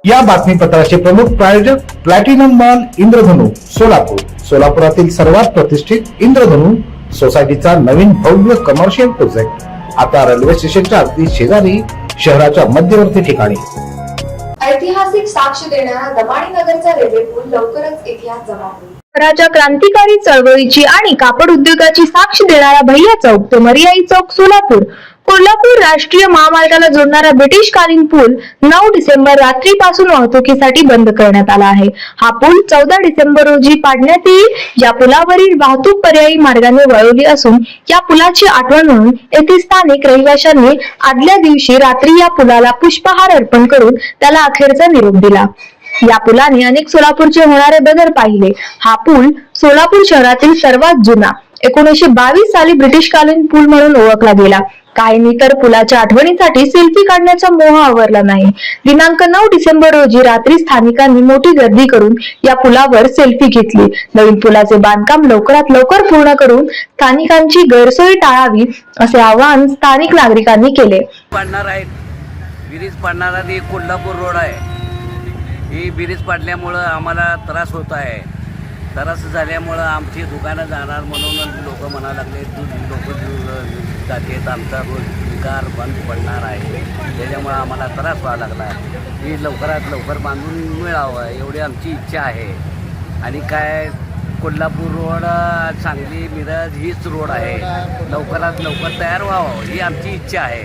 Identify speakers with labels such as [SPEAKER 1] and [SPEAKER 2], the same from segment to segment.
[SPEAKER 1] या बातमीपत्राचे प्रमुख प्रायोजक प्लॅटिनम मॉल इंद्रधनु सोलापूर। सोलापुरातील सर्वात प्रतिष्ठित इंद्रधनु सोसायटीचा नवीन भव्य कमर्शियल प्रोजेक्ट आता रेल्वे स्टेशनच्या अगदी शेजारी शहराच्या मध्यवर्ती ठिकाणी।
[SPEAKER 2] ऐतिहासिक साक्ष देणारा दमाणी नगरचा रेल्वे पूल लवकरच इतिहास जमा होईल।
[SPEAKER 3] शहराच्या क्रांतिकारी चळवळीची आणि कापड उद्योगाची साक्ष देणारा भैया चौक ते मरियाई चौक सोलापूर कोल्हापूर राष्ट्रीय महामार्गाला जोडणारा ब्रिटिशकालीन पूल 9 डिसेंबर रात्रीपासून वाहतुकीसाठी बंद करण्यात आला आहे। हा पूल 14 डिसेंबर रोजी पाडण्यात येईल। या पुलावरील वाहतूक पर्यायी मार्गाने वळवली असून या पुलाची आठवण म्हणून येथील स्थानिक रहिवाशांनी आदल्या दिवशी रात्री या पुलाला पुष्पहार अर्पण करून त्याला अखेरचा निरोप दिला। या पुलाने अनेक सोलापूरचे होणारे बदल पाहिले। हा पूल सोलापूर शहरातील सर्वात जुना 1922 साली ब्रिटिशकालीन पूल म्हणून ओळखला गेला। काहींनी तर पुलाच्या आठवणीसाठी सेल्फी काढण्याचा मोह आवरला नाही। दिनांक 9 डिसेंबर रोजी रात्री स्थानिकांनी मोठी गर्दी करून या पुलावर सेल्फी घेतली। नवीन पुलाचे बांधकाम लवकरात लवकर पूर्ण करून स्थानिकांची गैरसोय टाळावी असे आवाहन स्थानिक नागरिकांनी केले।
[SPEAKER 4] ब्रिज पाडणारा कोल्हापूर रोड आहे। ही ब्रिज पाडल्यामुळं आम्हाला त्रास होत आहे। त्रास झाल्यामुळं आमची दुकानं जाणार म्हणून लोक म्हणायला लागले लोक जातात आमचा रोजगार बंद पडणार आहे। त्याच्यामुळं आम्हाला त्रास व्हायला लागला। ही लवकरात लवकर बांधून मिळावं एवढी आमची इच्छा आहे। आणि काय कोल्हापूर रोड सांगली मिरज हीच रोड आहे, लवकरात लवकर तयार व्हावं ही आमची इच्छा आहे।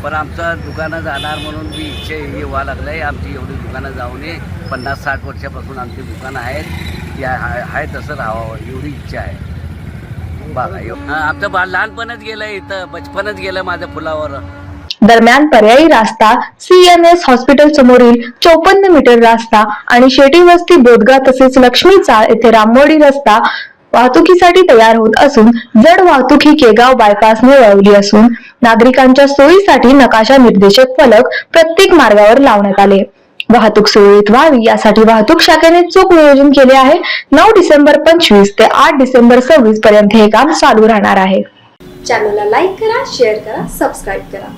[SPEAKER 4] पण आमचं दुकानं जाणार म्हणून बी इच्छा हे व्हावं लागलं आहे। आमची एवढी दुकानं जाऊ नये, 50-60 वर्षापासून आमची दुकानं आहेत, ती आहे तसं राहावं एवढी इच्छा आहे। बघा आमचं लहानपणच गेलं, इथं बचपनच गेलं माझ्या फुलावर।
[SPEAKER 3] दरम्यान पर्यायी रास्ता CNS हॉस्पिटल समोरील 54 मीटर रास्ता आणि शेटी वस्ती बोदगा तसेच लक्ष्मी चाळ येथे रामवाडी रस्ता वाहतुकीसाठी तयार होत असून जड वाहतूक ही केगाव बायपासने वळवली असून नागरिकांच्या सोयीसाठी नकाशा निर्देशक फलक प्रत्येक मार्गावर लावण्यात आले। वाहतूक सुरळीत व्हावी यासाठी वाहतूक शाखेने चोख नियोजन केले आहे। 9 डिसेंबर 25 ते 8 डिसेंबर 26 पर्यंत हे काम चालू राहणार आहे।
[SPEAKER 2] चॅनलला लाईक करा, शेअर करा, सबस्क्राईब करा।